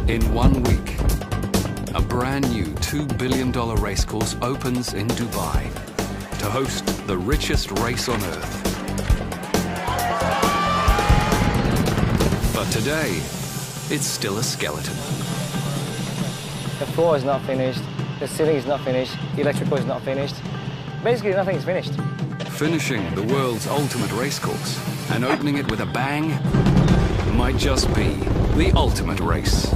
In 1 week, a brand new $2 billion racecourse opens in Dubai to host the richest race on Earth. But today, it's still a skeleton. The floor is not finished, the ceiling is not finished, the electrical is not finished. Basically, nothing is finished. Finishing the world's ultimate racecourse and opening it with a bang might just be the ultimate race.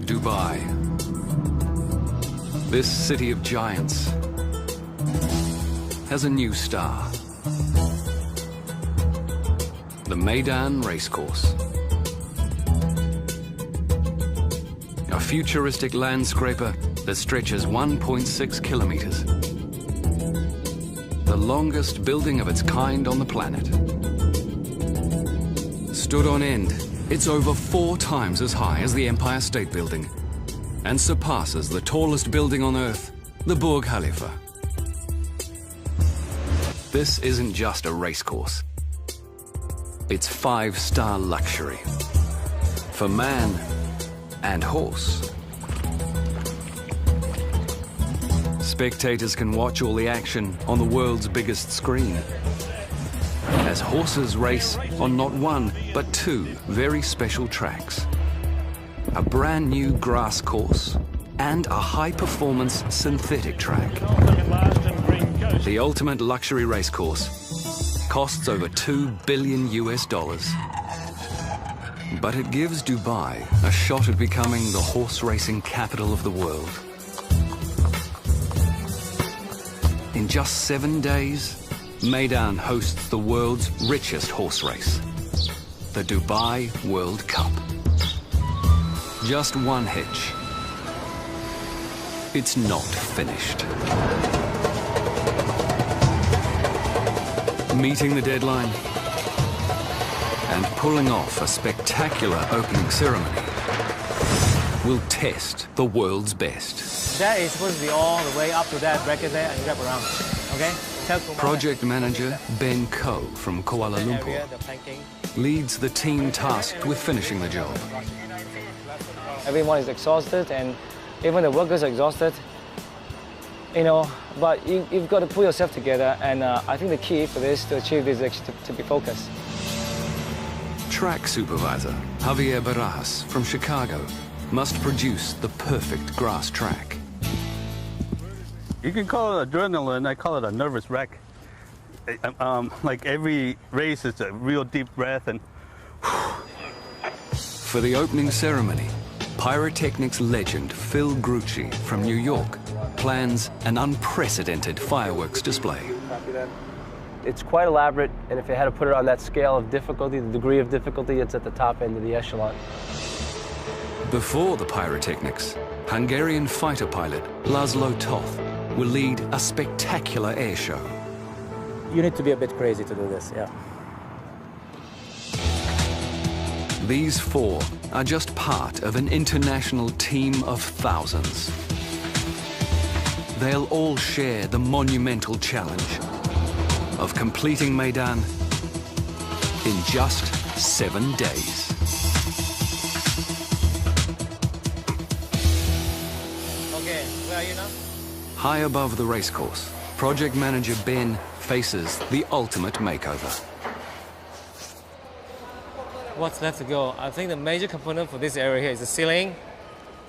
Dubai, this city of giants, has a new star. The Meydan Racecourse. A futuristic landscraper that stretches 1.6 kilometers. The longest building of its kind on the planet. Stood on end, it's over 4 times as high as the Empire State Building and surpasses the tallest building on Earth, the Burj Khalifa. This isn't just a racecourse. It's 5-star luxury for man and horse. Spectators can watch all the action on the world's biggest screen as horses race on not 1 but 2 very special tracks. A brand new grass course and a high-performance synthetic track. The ultimate luxury racecourse costs over $2 billion. But it gives Dubai a shot at becoming the horse racing capital of the world. In just 7 days, Meydan hosts the world's richest horse race, the Dubai World Cup. Just one hitch. It's not finished. Meeting the deadline and pulling off a spectacular opening ceremony will test the world's best. That is supposed to be all the way up to that bracket there and wrap around, okay? Project manager Ben Koh from Kuala Lumpur leads the team tasked with finishing the job. Everyone is exhausted and even the workers are exhausted. You know, but you've got to pull yourself together, and I think the key for this, to achieve this, is actually to be focused. Track supervisor Javier Barajas from Chicago must produce the perfect grass track. You can call it adrenaline, I call it a nervous wreck. Like every race is a real deep breath and... For the opening ceremony, pyrotechnics legend Phil Grucci from New York plans an unprecedented fireworks display. It's quite elaborate, and if you had to put it on that scale of difficulty, the degree of difficulty, it's at the top end of the echelon. Before the pyrotechnics, Hungarian fighter pilot Laszlo Toth will lead a spectacular air show. You need to be a bit crazy to do this, yeah. These 4 are just part of an international team of thousands. They'll all share the monumental challenge of completing Meydan in just 7 days. Okay, where are you now? High above the racecourse, project manager Ben faces the ultimate makeover. What's left to go? I think the major component for this area here is the ceiling,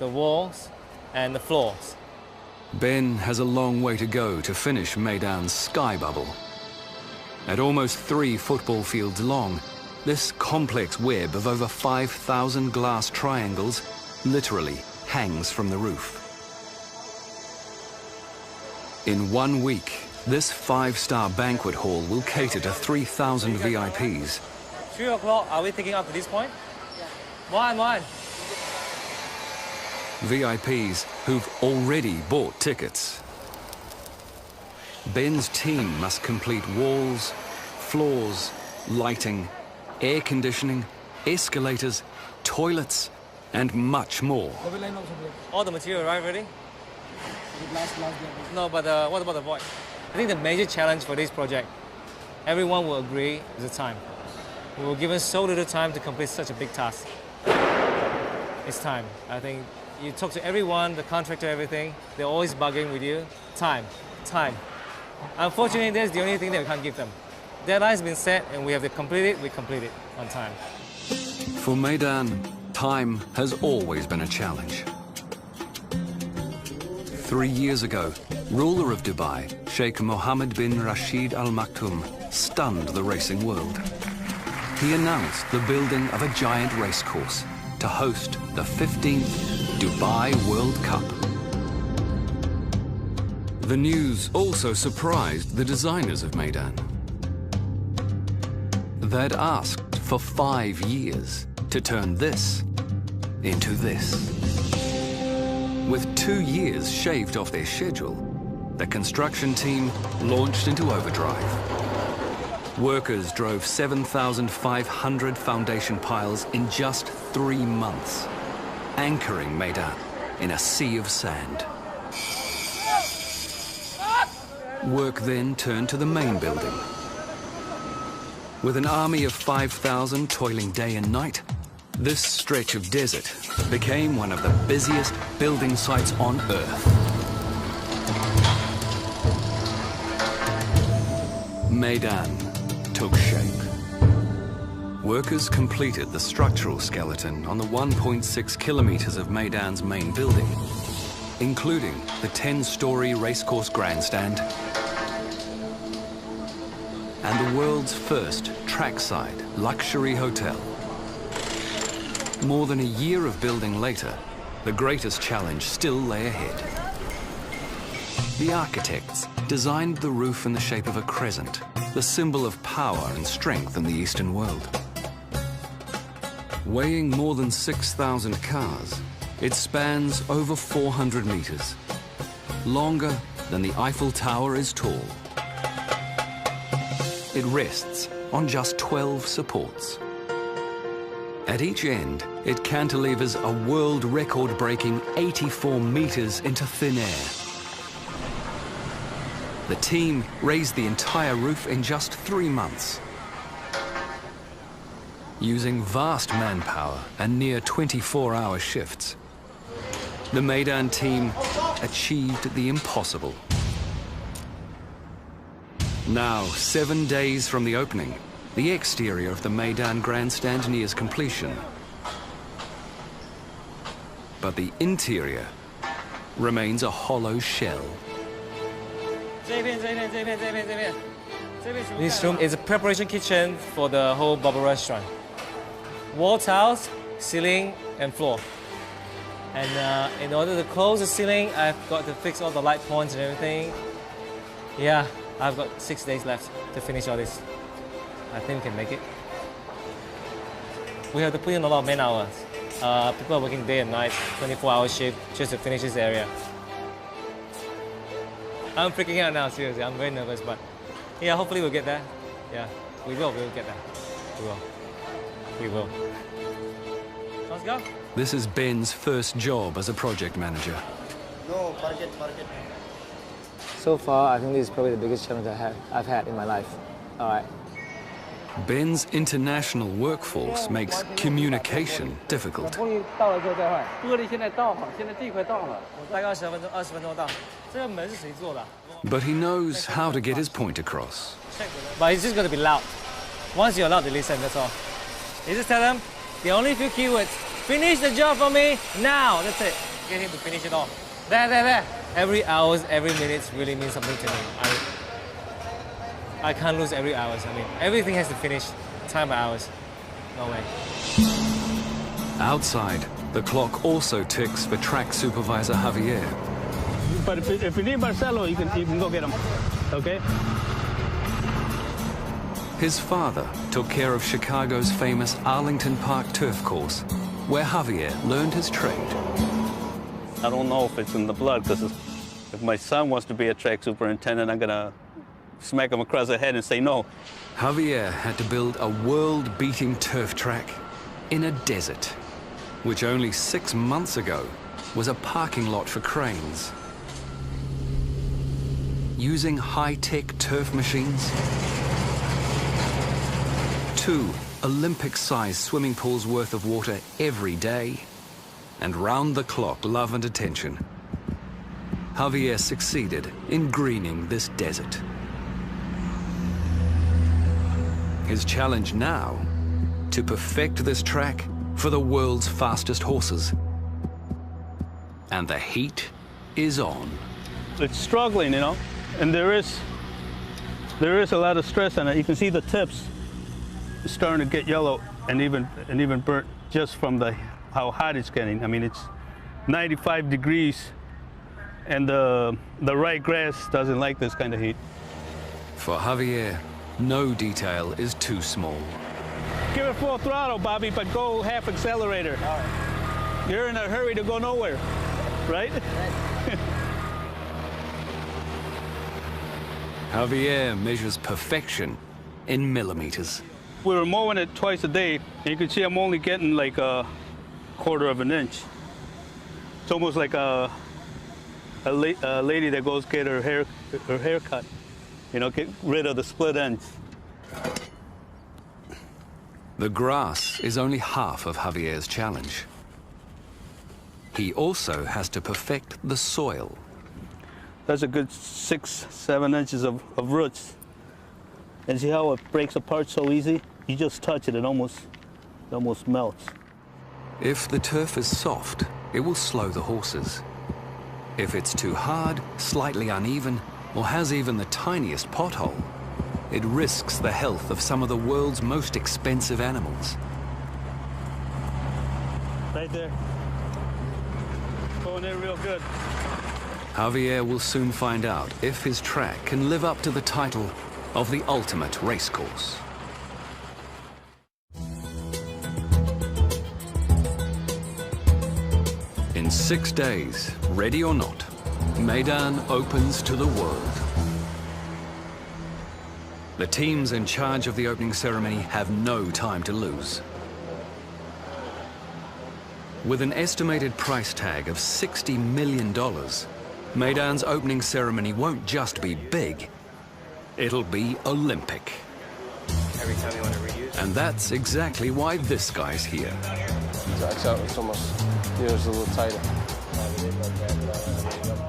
the walls, and the floors. Ben has a long way to go to finish Meydan's sky bubble. At almost 3 football fields long, this complex web of over 5,000 glass triangles literally hangs from the roof. In 1 week, this 5-star banquet hall will cater to 3,000 VIPs. 3 o'clock, are we taking up to this point? Yeah. One. VIPs who've already bought tickets. Ben's team must complete walls, floors, lighting, air conditioning, escalators, toilets, and much more. All the material arrived already? No, but what about the void? I think the major challenge for this project, everyone will agree, is the time. We were given so little time to complete such a big task. It's time. I think you talk to everyone, the contractor, everything, they're always bugging with you. Time, time. Unfortunately, that's the only thing that we can't give them. Deadline's been set and we have to complete it, we complete it on time. For Meydan, time has always been a challenge. 3 years ago, ruler of Dubai, Sheikh Mohammed bin Rashid Al Maktoum, stunned the racing world. He announced the building of a giant racecourse to host the 15th Dubai World Cup. The news also surprised the designers of Meydan. They'd asked for 5 years to turn this into this. With 2 years shaved off their schedule, the construction team launched into overdrive. Workers drove 7,500 foundation piles in just 3 months, anchoring Meydan in a sea of sand. Work then turned to the main building. With an army of 5,000 toiling day and night, this stretch of desert became one of the busiest building sites on Earth. Meydan took shape. Workers completed the structural skeleton on the 1.6 kilometers of Meydan's main building, including the 10-story racecourse grandstand and the world's first trackside luxury hotel. More than a year of building later, the greatest challenge still lay ahead. The architects designed the roof in the shape of a crescent, the symbol of power and strength in the Eastern world. Weighing more than 6,000 cars, it spans over 400 meters, longer than the Eiffel Tower is tall. It rests on just 12 supports. At each end, it cantilevers a world record-breaking 84 meters into thin air. The team raised the entire roof in just 3 months. Using vast manpower and near 24-hour shifts, the Meydan team achieved the impossible. Now, 7 days from the opening, the exterior of the Meydan grandstand nears completion. But the interior remains a hollow shell. This room is a preparation kitchen for the whole bubble restaurant. Wall tiles, ceiling, and floor. And in order to close the ceiling, I've got to fix all the light points and everything. Yeah, I've got 6 days left to finish all this. I think we can make it. We have to put in a lot of man hours. People are working day and night, 24-hour shift, just to finish this area. I'm freaking out now, seriously. I'm very nervous, but yeah, hopefully we'll get there. Yeah, we'll get there. We will. Let's go. This is Ben's first job as a project manager. No, market. So far, I think this is probably the biggest challenge I've had in my life. All right. Ben's international workforce makes communication difficult. But he knows how to get his point across. But it's just going to be loud. Once you're allowed to listen, that's all. You just tell them the only few keywords. Finish the job for me now. That's it. Get him to finish it all. There. Every hours, every minute really means something to me. I can't lose every hours. I mean, everything has to finish time by hours. No way. Outside, the clock also ticks for track supervisor Javier. But if you need Marcelo, you can go get him, okay? His father took care of Chicago's famous Arlington Park turf course, where Javier learned his trade. I don't know if it's in the blood, because if my son wants to be a track superintendent, I'm going to smack him across the head and say no. Javier had to build a world-beating turf track in a desert, which only 6 months ago was a parking lot for cranes. Using high-tech turf machines, 2 Olympic-sized swimming pools worth of water every day, and round-the-clock love and attention, Javier succeeded in greening this desert. His challenge now, to perfect this track for the world's fastest horses. And the heat is on. It's struggling, you know, and there is a lot of stress on it. You can see the tips starting to get yellow and even burnt just from how hot it's getting. I mean, it's 95 degrees, and the right grass doesn't like this kind of heat. For Javier, no detail is too small. Give it full throttle, Bobby, but go half accelerator. All right. You're in a hurry to go nowhere, right? Javier measures perfection in millimeters. We were mowing it twice a day, and you can see I'm only getting like a quarter of an inch. It's almost like a lady that goes get her hair cut, you know, get rid of the split ends. The grass is only half of Javier's challenge. He also has to perfect the soil. That's a good 6-7 inches of roots. And see how it breaks apart so easy? You just touch it, it almost melts. If the turf is soft, it will slow the horses. If it's too hard, slightly uneven, or has even the tiniest pothole, it risks the health of some of the world's most expensive animals. Right there. Going in real good. Javier will soon find out if his track can live up to the title of the ultimate racecourse. In 6 days, ready or not, Meydan opens to the world. The teams in charge of the opening ceremony have no time to lose. With an estimated price tag of $60 million, Meydan's opening ceremony won't just be big, it'll be Olympic. Every time you want to reuse. And that's exactly why this guy's here. So it's almost, here's a little tighter.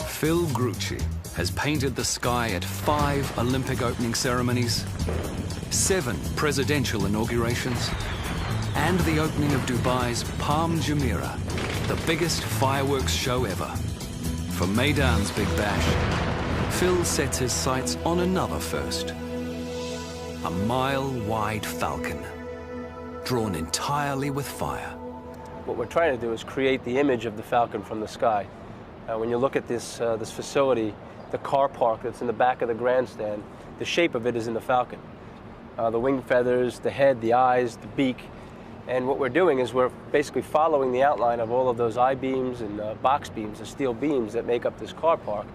Phil Grucci has painted the sky at 5 Olympic opening ceremonies, 7 presidential inaugurations, and the opening of Dubai's Palm Jumeirah, the biggest fireworks show ever. For Meydan's Big Bash, Phil sets his sights on another first. A mile-wide falcon, drawn entirely with fire. What we're trying to do is create the image of the falcon from the sky. When you look at this facility, the car park that's in the back of the grandstand, the shape of it is in the falcon. The wing feathers, the head, the eyes, the beak. And what we're doing is we're basically following the outline of all of those I-beams and box beams, the steel beams that make up this car park.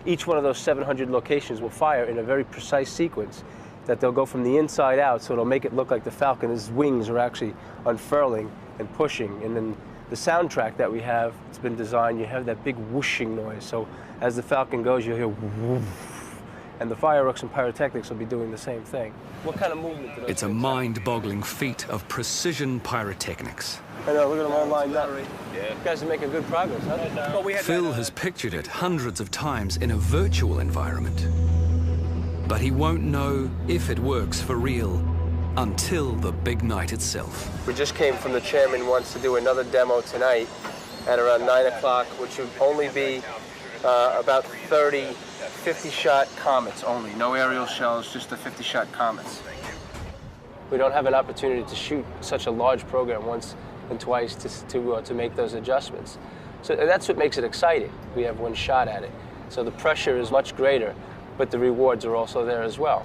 Each one of those 700 locations will fire in a very precise sequence that they'll go from the inside out, so it'll make it look like the falcon's wings are actually unfurling and pushing. And then the soundtrack that we have, it's been designed, you have that big whooshing noise. So as the falcon goes, you'll hear whoosh, and the fireworks and pyrotechnics will be doing the same thing. What kind of movement do those It's a mind-boggling feat of precision pyrotechnics. I know, look at them all lined up. Yeah. You guys are making good progress, huh? Phil has pictured it hundreds of times in a virtual environment. But he won't know if it works for real until the big night itself. We just came from the chairman wants to do another demo tonight at around 9 o'clock, which would only be about 30 50-shot comets only. No aerial shells, just the 50-shot comets. We don't have an opportunity to shoot such a large program once and twice to make those adjustments. So that's what makes it exciting. We have one shot at it. So the pressure is much greater, but the rewards are also there as well.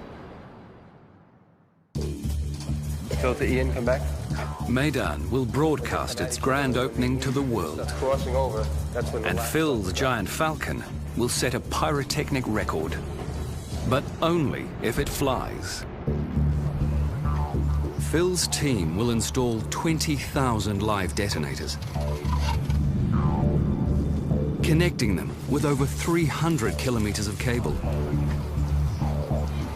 Filter Ian, come back. Meydan will broadcast its grand opening to the world. That's crossing over. That's when And Phil's giant falcon will set a pyrotechnic record, but only if it flies. Phil's team will install 20,000 live detonators, connecting them with over 300 kilometers of cable,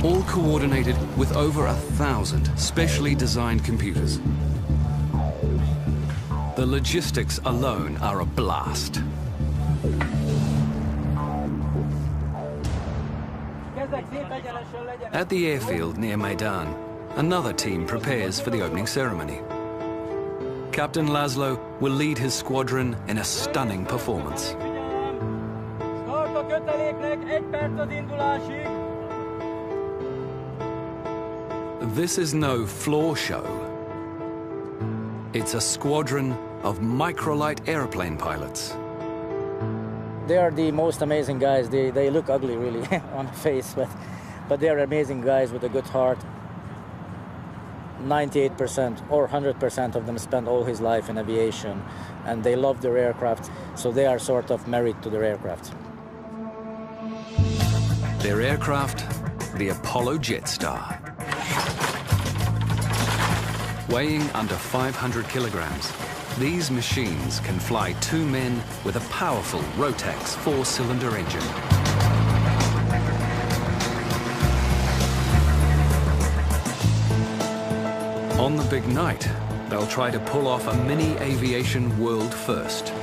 all coordinated with over 1,000 specially designed computers. The logistics alone are a blast. At the airfield near Meydan, another team prepares for the opening ceremony. Captain Laszlo will lead his squadron in a stunning performance. This is no floor show. It's a squadron of microlight airplane pilots. They are the most amazing guys. They look ugly, really, on the face, but they are amazing guys with a good heart. 98% or 100% of them spend all his life in aviation, and they love their aircraft, so they are sort of married to their aircraft. Their aircraft, the Apollo Jetstar. Weighing under 500 kilograms, these machines can fly 2 men with a powerful Rotax 4-cylinder engine. On the big night, they'll try to pull off a mini aviation world first.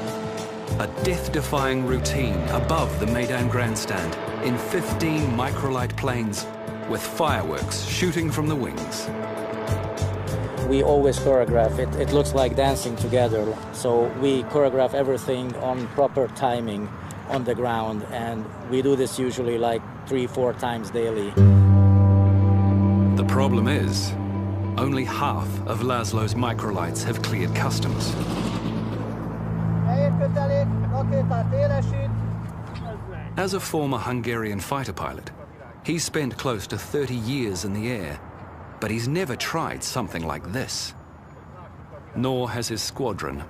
A death-defying routine above the Meydan grandstand in 15 microlight planes with fireworks shooting from the wings. We always choreograph it. It looks like dancing together. So we choreograph everything on proper timing on the ground, and we do this usually like 3-4 times daily. The problem is, only half of Laszlo's microlights have cleared customs. As a former Hungarian fighter pilot, he's spent close to 30 years in the air, but he's never tried something like this. Nor has his squadron.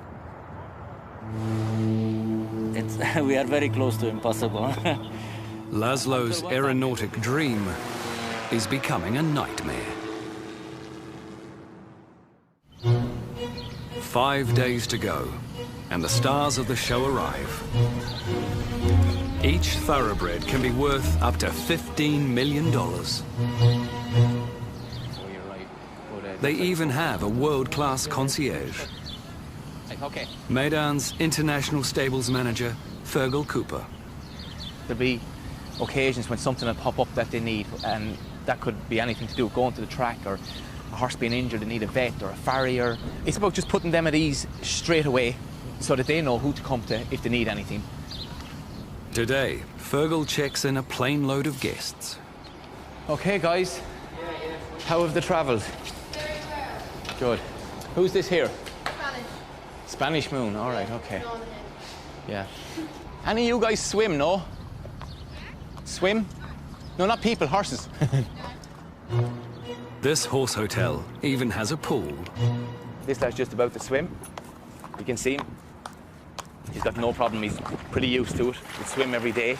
We are very close to impossible. Laszlo's aeronautic dream is becoming a nightmare. 5 days to go, and the stars of the show arrive. Each thoroughbred can be worth up to $15 million. They even have a world-class concierge. Okay. Meydan's international stables manager, Fergal Cooper. There'll be occasions when something will pop up that they need, and that could be anything to do with going to the track, or a horse being injured, they need a vet or a farrier. It's about just putting them at ease straight away so that they know who to come to if they need anything. Today, Fergal checks in a plane load of guests. Okay, guys. How have they travelled? Good. Who's this here? Spanish. Spanish Moon, all right, okay. Yeah. Any of you guys swim, no? Swim? No, not people, horses. This horse hotel even has a pool. This lad's just about to swim. You can see him. He's got no problem, he's pretty used to it. He'll swim every day.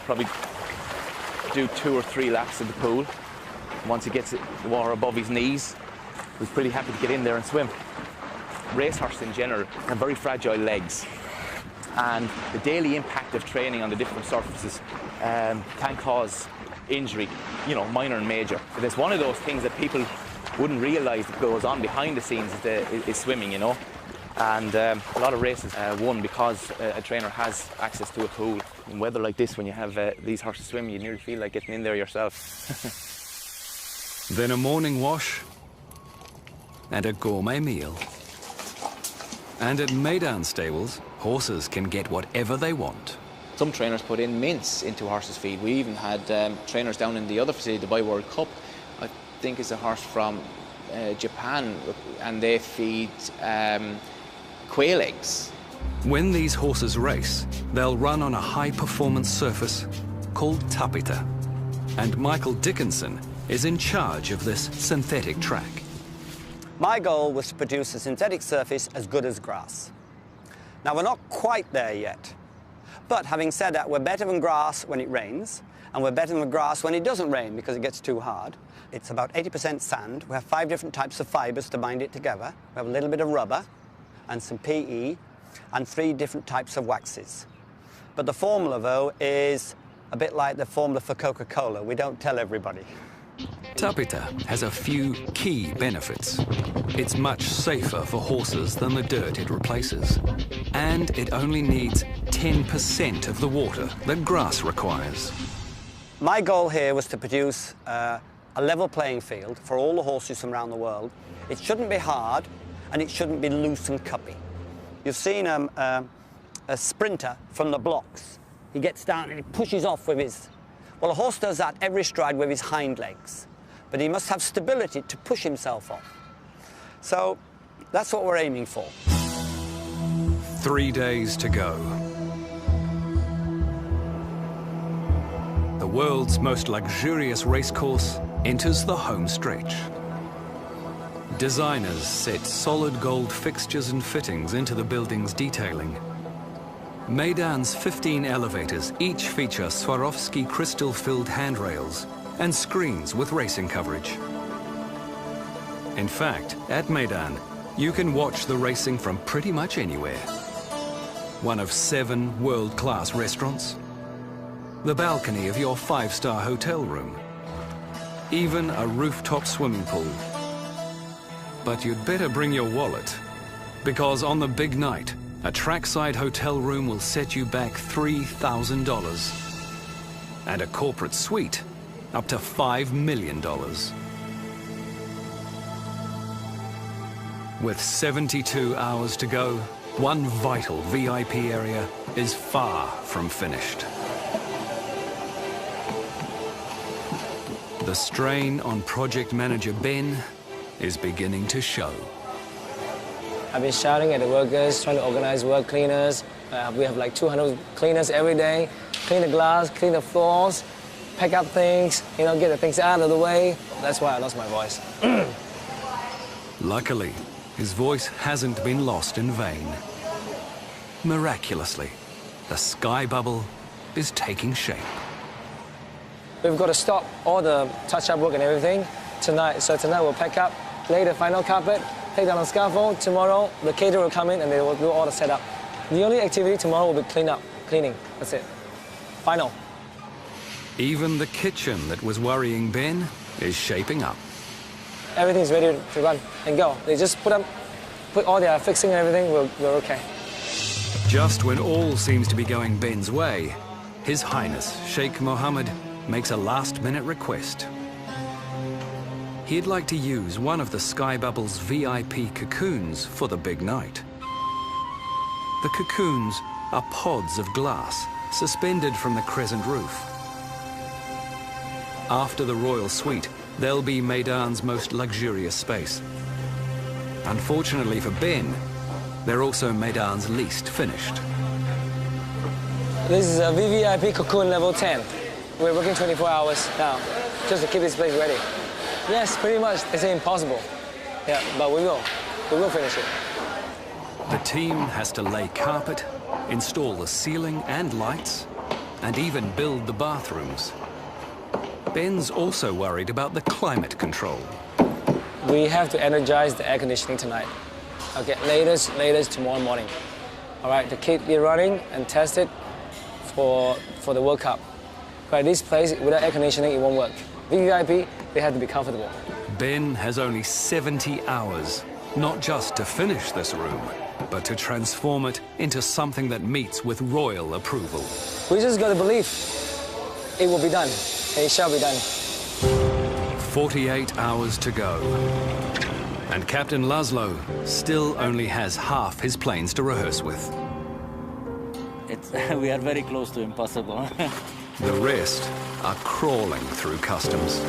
Probably do 2 or 3 laps of the pool. Once he gets the water above his knees, he's pretty happy to get in there and swim. Racehorses in general have very fragile legs, and the daily impact of training on the different surfaces can cause injury, you know, minor and major. But it's one of those things that people wouldn't realise that goes on behind the scenes is swimming, you know. And a lot of races won because a trainer has access to a pool. In weather like this, when you have these horses swimming, you nearly feel like getting in there yourself. Then a morning wash and a gourmet meal. And at Meydan stables, horses can get whatever they want. Some trainers put in mince into horses' feed. We even had trainers down in the other facility, the Dubai World Cup. I think it's a horse from Japan, and they feed quail eggs. When these horses race, they'll run on a high-performance surface called tapita. And Michael Dickinson is in charge of this synthetic track. My goal was to produce a synthetic surface as good as grass. Now, we're not quite there yet. But having said that, we're better than grass when it rains, and we're better than grass when it doesn't rain because it gets too hard. It's about 80% sand. We have 5 different types of fibres to bind it together. We have a little bit of rubber and some PE and 3 different types of waxes. But the formula, though, is a bit like the formula for Coca-Cola. We don't tell everybody. Tapeta has a few key benefits. It's much safer for horses than the dirt it replaces. And it only needs 10% of the water that grass requires. My goal here was to produce a level playing field for all the horses from around the world. It shouldn't be hard and it shouldn't be loose and cuppy. You've seen a sprinter from the blocks. He gets down and he pushes off with his... Well, a horse does that every stride with his hind legs, but he must have stability to push himself off. So that's what we're aiming for. 3 days to go. The world's most luxurious racecourse enters the home stretch. Designers set solid gold fixtures and fittings into the building's detailing. Meydan's 15 elevators each feature Swarovski crystal-filled handrails and screens with racing coverage. In fact, at Meydan, you can watch the racing from pretty much anywhere. One of 7 world-class restaurants, the balcony of your 5-star hotel room, even a rooftop swimming pool. But you'd better bring your wallet, because on the big night, a trackside hotel room will set you back $3,000, and a corporate suite up to $5 million. With 72 hours to go, one vital VIP area is far from finished. The strain on project manager Ben is beginning to show. I've been shouting at the workers, trying to organize work cleaners. We have like 200 cleaners every day. Clean the glass, clean the floors, pack up things, you know, get the things out of the way. That's why I lost my voice. Luckily, his voice hasn't been lost in vain. Miraculously, the sky bubble is taking shape. We've got to stop all the touch-up work and everything tonight. So tonight we'll pack up, lay the final carpet, take down the scaffold. Tomorrow, the caterer will come in and they will do all the setup. The only activity tomorrow will be cleaning. That's it. Final. Even the kitchen that was worrying Ben is shaping up. Everything's ready to run and go. They just put all their fixing and everything, we're okay. Just when all seems to be going Ben's way, His Highness Sheikh Mohammed makes a last-minute request. He'd like to use one of the Sky Bubble's VIP cocoons for the big night. The cocoons are pods of glass suspended from the crescent roof. After the royal suite, they'll be Meydan's most luxurious space. Unfortunately for Ben, they're also Meydan's least finished. This is a VVIP cocoon level 10. We're working 24 hours now, just to keep this place ready. Yes, pretty much. It's impossible. Yeah, but we will finish it. The team has to lay carpet, install the ceiling and lights, and even build the bathrooms. Ben's also worried about the climate control. We have to energize the air conditioning tonight. Okay, latest tomorrow morning. All right, to keep it running and test it for the World Cup. But this place, without air conditioning, it won't work. VVIP, they have to be comfortable. Ben has only 70 hours, not just to finish this room, but to transform it into something that meets with royal approval. We just got to believe it will be done. It shall be done. 48 hours to go. And Captain Laszlo still only has half his planes to rehearse with. We are very close to impossible. The rest are crawling through customs.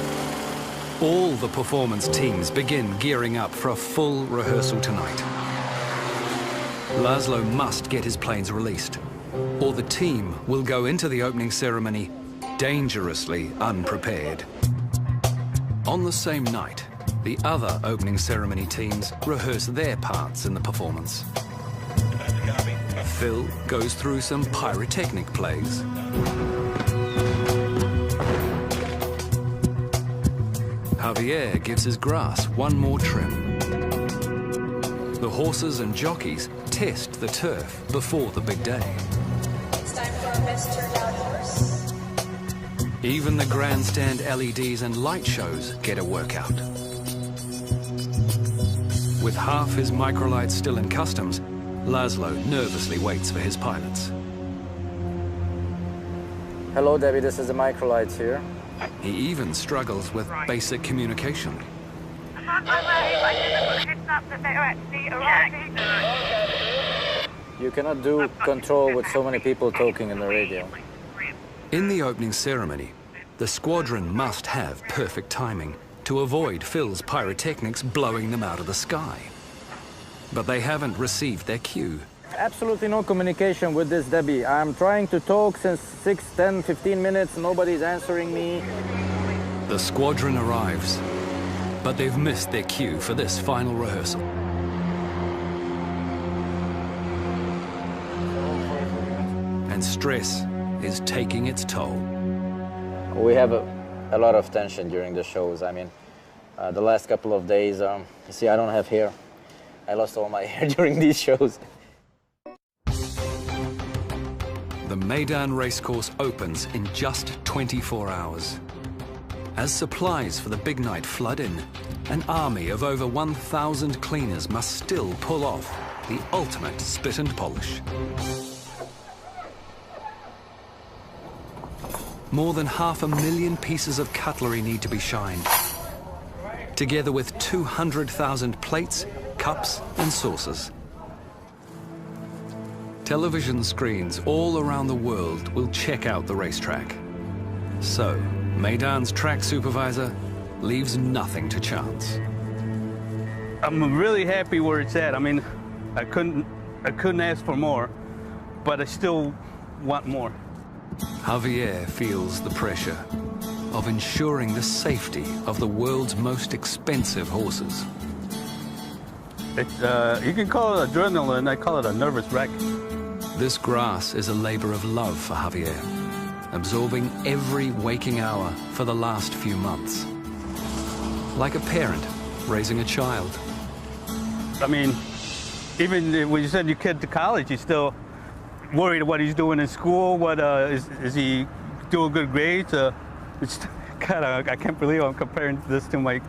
All the performance teams begin gearing up for a full rehearsal tonight. Laszlo must get his planes released, or the team will go into the opening ceremony dangerously unprepared. On the same night, the other opening ceremony teams rehearse their parts in the performance. Phil goes through some pyrotechnic plays. Javier gives his grass one more trim. The horses and jockeys test the turf before the big day. It's time for our best turned out horse. Even the grandstand LEDs and light shows get a workout. With half his microlights still in customs, Laszlo nervously waits for his pilots. Hello, Debbie, this is the microlights here. He even struggles with basic communication. You cannot do control with so many people talking in the radio. In the opening ceremony, the squadron must have perfect timing to avoid Phil's pyrotechnics blowing them out of the sky. But they haven't received their cue. Absolutely no communication with this, Debbie. I'm trying to talk since 6, 10, 15 minutes. Nobody's answering me. The squadron arrives, but they've missed their cue for this final rehearsal. And stress is taking its toll. We have a lot of tension during the shows. I mean, the last couple of days, you see, I don't have hair. I lost all my hair during these shows. The Meydan racecourse opens in just 24 hours. As supplies for the big night flood in, an army of over 1,000 cleaners must still pull off the ultimate spit and polish. More than 500,000 pieces of cutlery need to be shined, together with 200,000 plates, cups and saucers. Television screens all around the world will check out the racetrack. So, Meydan's track supervisor leaves nothing to chance. I'm really happy where it's at. I mean, I couldn't ask for more, but I still want more. Javier feels the pressure of ensuring the safety of the world's most expensive horses. You can call it adrenaline, I call it a nervous wreck. This grass is a labor of love for Javier, absorbing every waking hour for the last few months. Like a parent raising a child. I mean, even when you send your kid to college, you're still worried what he's doing in school. What is he doing good grades? It's kind of, I can't believe I'm comparing this to my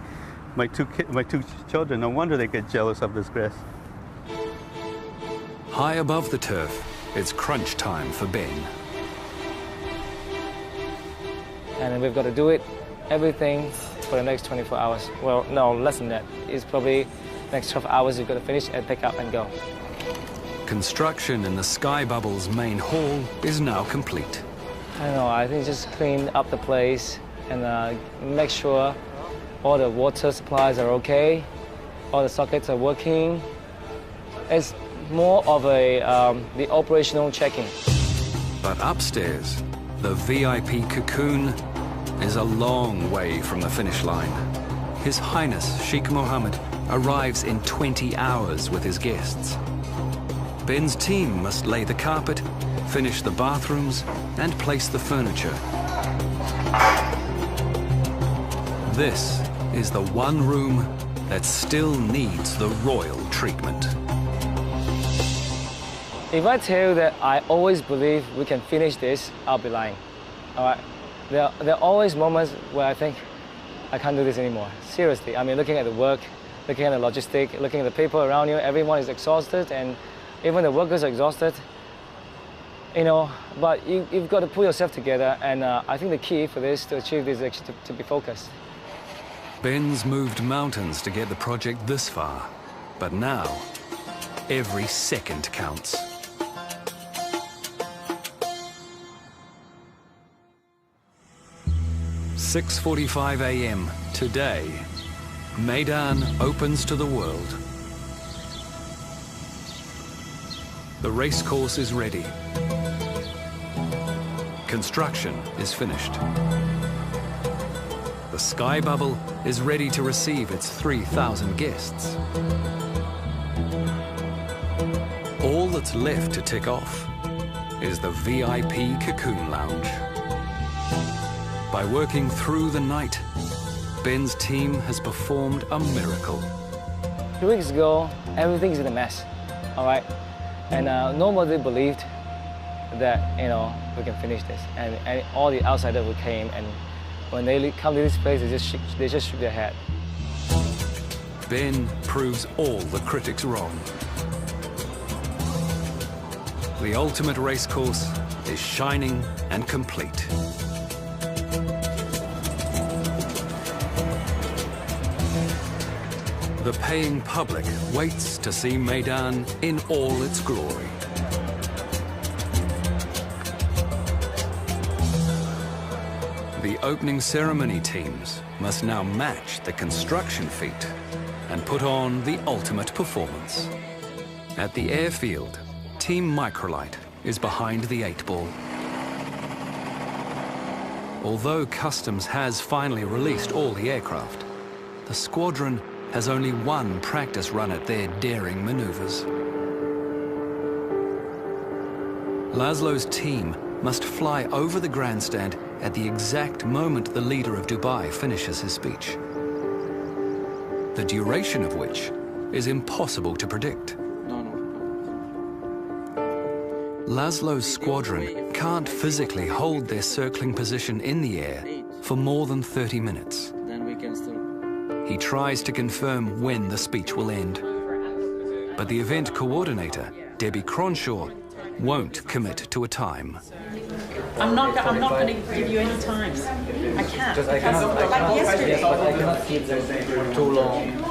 two children. No wonder they get jealous of this grass. High above the turf, it's crunch time for Ben. And we've got to do it, everything for the next 24 hours. Well, no, less than that. It's probably next 12 hours we've got to finish and pick up and go. Construction in the Sky Bubble's main hall is now complete. I don't know, I think just clean up the place and make sure all the water supplies are okay, all the sockets are working. It's more of the operational checking. But upstairs, the VIP cocoon is a long way from the finish line. His Highness Sheikh Mohammed arrives in 20 hours with his guests. Ben's team must lay the carpet, finish the bathrooms, and place the furniture. This is the one room that still needs the royal treatment. If I tell you that I always believe we can finish this, I'll be lying. All right? There are always moments where I think I can't do this anymore. Seriously, I mean, looking at the work, looking at the logistic, looking at the people around you, everyone is exhausted, and even the workers are exhausted. You know, but you've got to pull yourself together, and I think the key for this, to achieve this, is actually to be focused. Ben's moved mountains to get the project this far, but now every second counts. "6:45 a.m. today, Meydan opens to the world. The racecourse is ready. Construction is finished. The Sky Bubble is ready to receive its 3,000 guests. All that's left to tick off is the VIP Cocoon Lounge. By working through the night, Ben's team has performed a miracle. 2 weeks ago, everything's in a mess, all right? And nobody believed that, you know, we can finish this. And all the outsiders who came, and when they come to this place, they just shook their head. Ben proves all the critics wrong. The ultimate racecourse is shining and complete. The paying public waits to see Meydan in all its glory. The opening ceremony teams must now match the construction feat and put on the ultimate performance. At the airfield, Team Microlight is behind the 8-ball. Although Customs has finally released all the aircraft, the squadron has only one practice run at their daring maneuvers. Laszlo's team must fly over the grandstand at the exact moment the leader of Dubai finishes his speech, the duration of which is impossible to predict. Laszlo's squadron can't physically hold their circling position in the air for more than 30 minutes. He tries to confirm when the speech will end. But the event coordinator, Debbie Cronshaw, won't commit to a time. I'm not going to give you any times. I can't. Like yesterday. But I cannot keep them for too long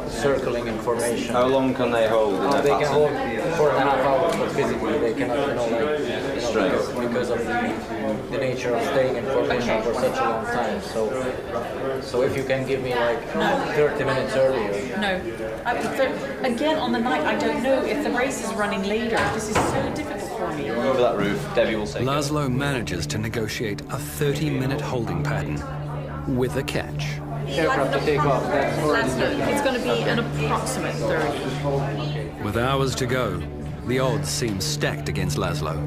circling information. How long can they hold? They can hold 4.5 hours, but physically they cannot, because of the nature of staying information for such a long time. So if you can give me like 30 minutes earlier. No. Again, on the night, I don't know if the race is running later. This is so difficult for me. Over that roof, Debbie will say. Laszlo manages to negotiate a 30-minute holding pattern with a catch. Aircraft to take off. It's going to be an approximate 30. With hours to go, the odds seem stacked against Laszlo.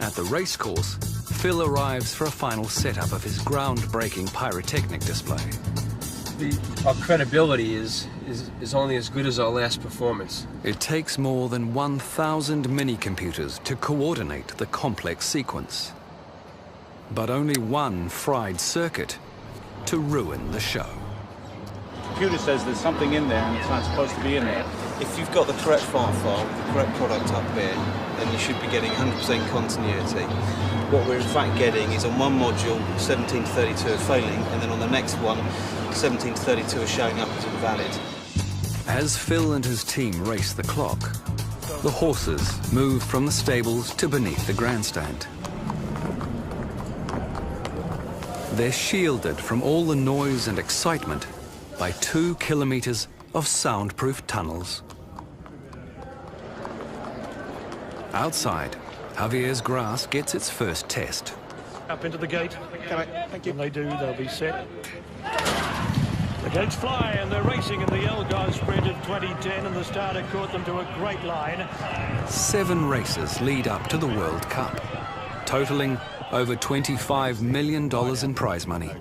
At the racecourse, Phil arrives for a final setup of his groundbreaking pyrotechnic display. Our credibility is only as good as our last performance. It takes more than 1,000 mini-computers to coordinate the complex sequence. But only one fried circuit to ruin the show. The computer says there's something in there and it's not supposed to be in there. If you've got the correct file, the correct product up here, then you should be getting 100% continuity. What we're in fact getting is on one module, 17 to 32 are failing, and then on the next one, 17 to 32 are showing up as invalid. As Phil and his team race the clock, the horses move from the stables to beneath the grandstand. They're shielded from all the noise and excitement by 2 kilometers of soundproof tunnels. Outside, Javier's grass gets its first test. Up into the gate. Thank you. When they do, they'll be set. The gates fly and they're racing in the Algarve Sprint of 2010, and the starter caught them to a great line. 7 races lead up to the World Cup, totaling over $25 million in prize money.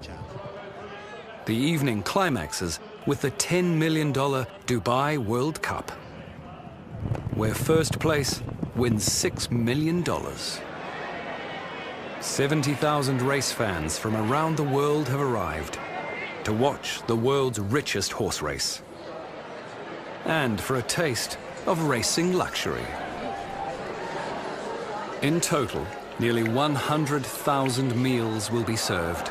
The evening climaxes with the $10 million Dubai World Cup, where first place wins $6 million. 70,000 race fans from around the world have arrived to watch the world's richest horse race, and for a taste of racing luxury. In total, nearly 100,000 meals will be served.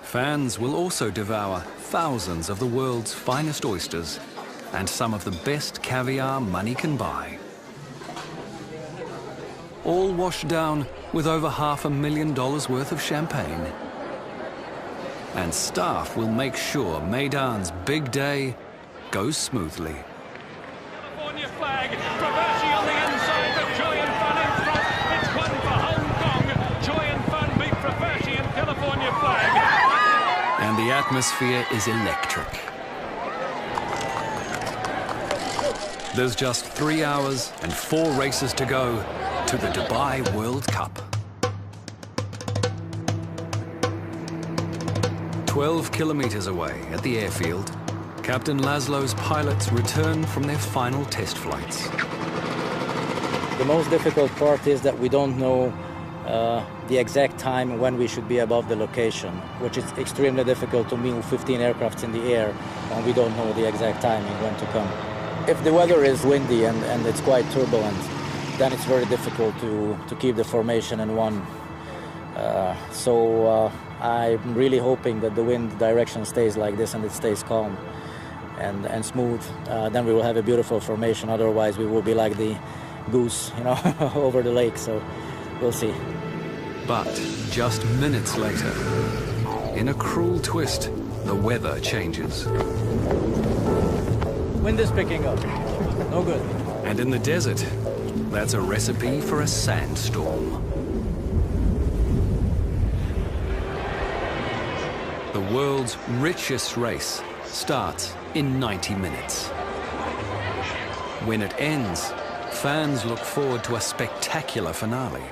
Fans will also devour thousands of the world's finest oysters and some of the best caviar money can buy. All washed down with over $500,000 worth of champagne. And staff will make sure Meydan's big day goes smoothly. California flag, Travassi on the inside, but Joy and Fun in front. It's one for Hong Kong. Joy and Fun beat Travassi and California flag. And the atmosphere is electric. There's just 3 hours and 4 races to go to the Dubai World Cup. 12 kilometers away at the airfield, Captain Laszlo's pilots return from their final test flights. The most difficult part is that we don't know the exact time when we should be above the location, which is extremely difficult to move 15 aircrafts in the air when we don't know the exact timing when to come. If the weather is windy and it's quite turbulent, then it's very difficult to keep the formation in one. So I'm really hoping that the wind direction stays like this and it stays calm and smooth. Then we will have a beautiful formation. Otherwise, we will be like the goose, you know, over the lake. So we'll see. But just minutes later, in a cruel twist, the weather changes. Wind is picking up. No good. And in the desert, that's a recipe for a sandstorm. The world's richest race starts in 90 minutes. When it ends, fans look forward to a spectacular finale.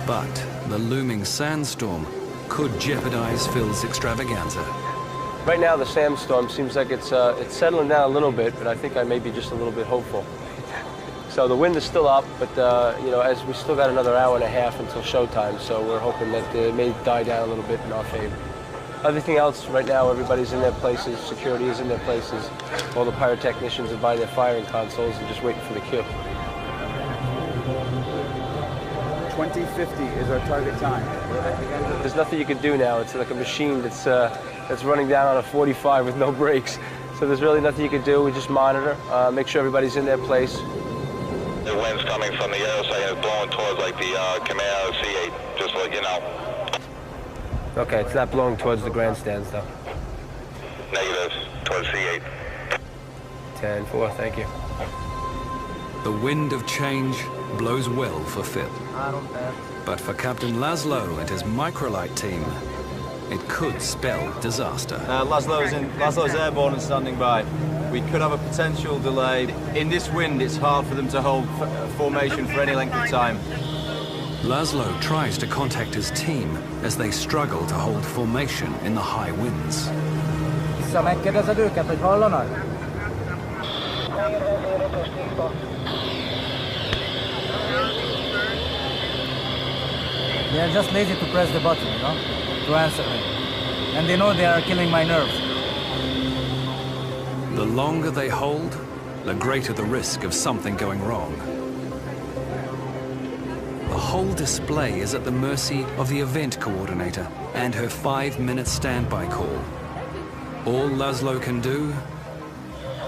But the looming sandstorm could jeopardize Phil's extravaganza. Right now, the sandstorm seems like it's settling down a little bit, but I think I may be just a little bit hopeful. So the wind is still up, but you know, as we still got another hour and a half until showtime, so we're hoping that it may die down a little bit in our favor. Everything else right now, everybody's in their places, security is in their places, all the pyrotechnicians are by their firing consoles and just waiting for the cue. 2050 is our target time. There's nothing you can do now. It's like a machine that's running down on a 45 with no brakes. So there's really nothing you can do. We just monitor, make sure everybody's in their place. The wind's coming from the air side and it's blowing towards like the Command C8, just like, you know. Okay, it's not blowing towards the grandstands though. Negative, towards C8. 10-4, thank you. The wind of change blows well for Phil. But for Captain Laszlo and his microlight team, it could spell disaster. Laszlo's airborne and standing by. We could have a potential delay. In this wind, it's hard for them to hold formation for any length of time. Laszlo tries to contact his team as they struggle to hold formation in the high winds. Megkérdezed őket, hogy hallanak? They are just lazy to press the button, you know, to answer me. And they know they are killing my nerves. The longer they hold, the greater the risk of something going wrong. The whole display is at the mercy of the event coordinator and her 5-minute standby call. All Laszlo can do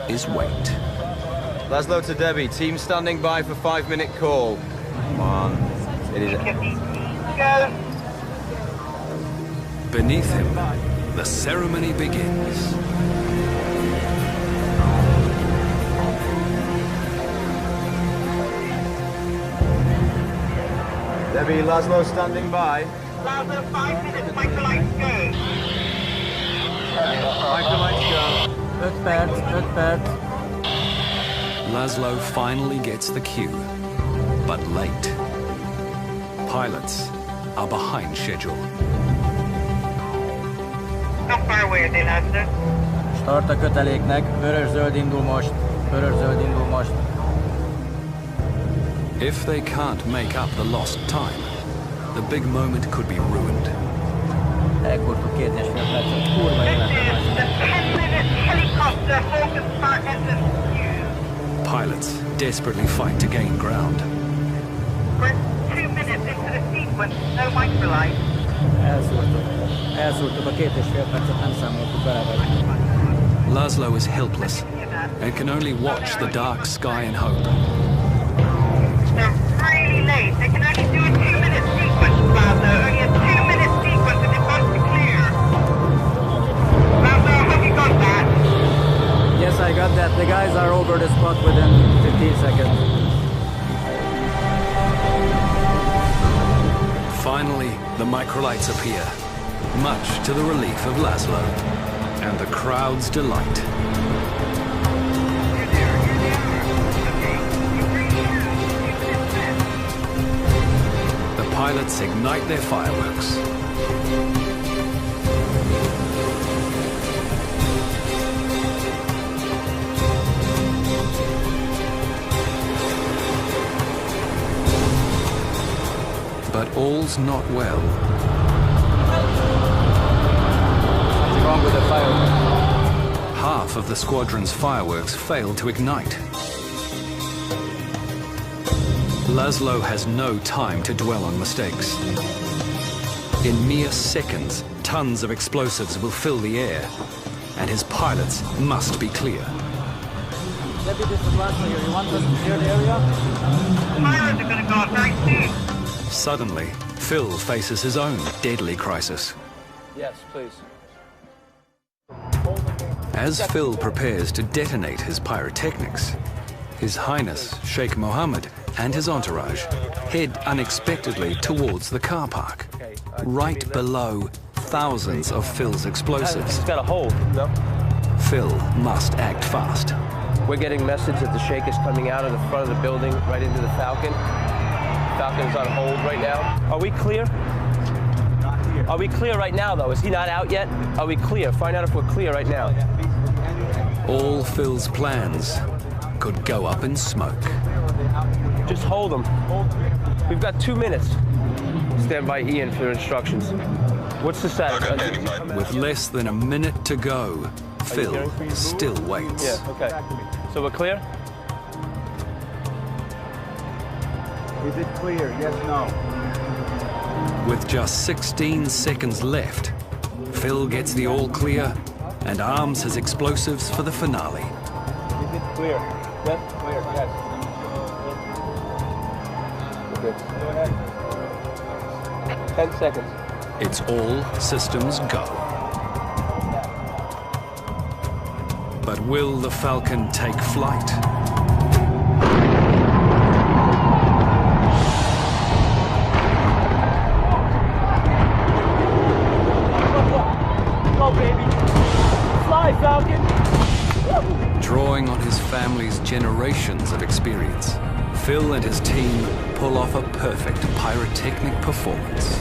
is wait. Laszlo to Debbie, team standing by for 5-minute call. Come on. It is. Beneath him, the ceremony begins. Debbie, Laszlo standing by. Laszlo, 5 minutes, microlights go. Microlights go. Good bad. Laszlo finally gets the cue, but late. Pilots are behind schedule. How far away are they, Laszlo? Start a köteléknek, vörös-zöld indul most. Vörös-zöld indul most. If they can't make up the lost time, the big moment could be ruined. Elkurtuk 2,5 percet. Kurva This is the 10-minute helicopter focus part SSU. Pilots desperately fight to gain ground. We're 2 minutes into the sequence, no microlight. Elszúrtuk a 2,5 percet, nem számoltuk bele vagy. Laszlo is helpless and can only watch the dark sky and hope. They're really late. They can only do a 2-minute sequence, Laszlo. Only a 2-minute sequence and they've got to clear. Laszlo, have you got that? Yes, I got that. The guys are over the spot within 15 seconds. Finally, the microlights appear, much to the relief of Laszlo and the crowd's delight. The pilots ignite their fireworks But all's not well. Something wrong with the fireworks. Half of the squadron's fireworks failed to ignite. Laszlo has no time to dwell on mistakes. In mere seconds, tons of explosives will fill the air, and his pilots must be clear. Deputy, this is Laszlo here. You want us to clear the area? Pilots are going to go up very soon. Suddenly, Phil faces his own deadly crisis. Yes, please. As Phil prepares to detonate his pyrotechnics, His Highness Sheikh Mohammed and his entourage head unexpectedly towards the car park, right below thousands of Phil's explosives. It's got a hold, no? Phil must act fast. We're getting message that the Sheikh is coming out of the front of the building right into the Falcon. Falcon's on hold right now. Are we clear? Not here. Are we clear right now, though? Is he not out yet? Are we clear? Find out if we're clear right now. All Phil's plans could go up in smoke. Just hold him. We've got 2 minutes. Stand by Ian for instructions. What's the status? With less than a minute to go, Phil still waits. Yeah, okay. So we're clear? Is it clear? Yes, no. With just 16 seconds left, Phil gets the all clear and arms his explosives for the finale. Is it clear? Yes, clear, yes. Okay. Go ahead. 10 seconds. It's all systems go. But will the Falcon take flight? Go, baby. Fly, Falcon. Drawing on his family's generations of experience, Phil and his team pull off a perfect pyrotechnic performance.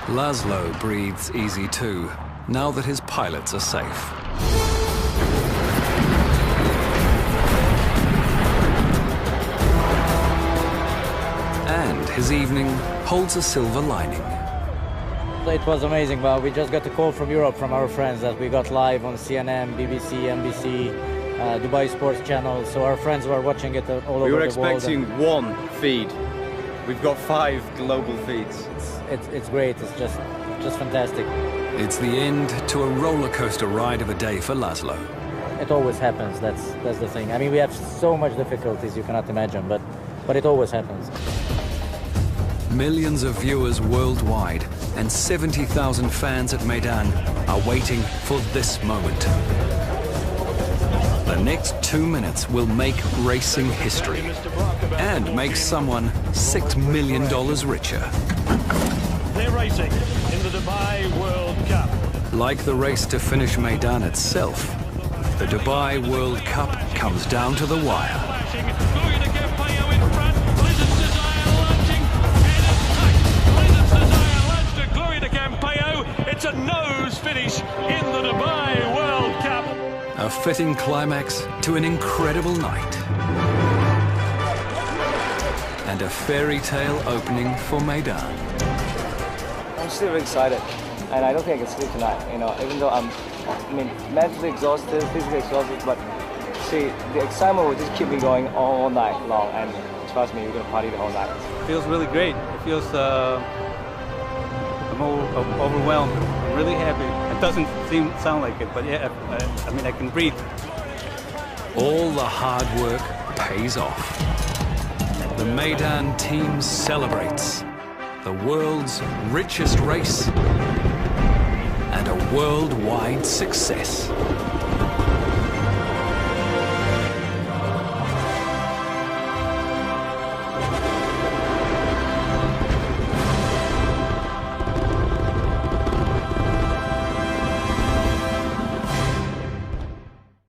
Laszlo breathes easy too, now that his pilots are safe. And his evening holds a silver lining. It was amazing, but we just got a call from Europe from our friends that we got live on CNN, BBC, NBC, Dubai Sports Channel, so our friends were watching it all over the world. We were expecting one feed. We've got 5 global feeds. It's great, it's just fantastic. It's the end to a roller coaster ride of a day for Laszlo. It always happens, that's the thing. I mean, we have so much difficulties you cannot imagine, but it always happens. Millions of viewers worldwide and 70,000 fans at Meydan are waiting for this moment. The next 2 minutes will make racing history and make someone $6 million richer. They're racing in the Dubai World Cup. Like the race to finish Meydan itself, the Dubai World Cup comes down to the wire. It's a nose finish in the Dubai World Cup. A fitting climax to an incredible night. And a fairy tale opening for Meydan. I'm still very excited, and I don't think I can sleep tonight. You know, even though I'm mentally exhausted, physically exhausted, but see, the excitement will just keep me going all night long, and trust me, we're gonna party the whole night. It feels really great. It feels I'm overwhelmed. I'm really happy. It doesn't sound like it, but yeah, I mean, I can breathe. All the hard work pays off. The Meydan team celebrates the world's richest race and a worldwide success.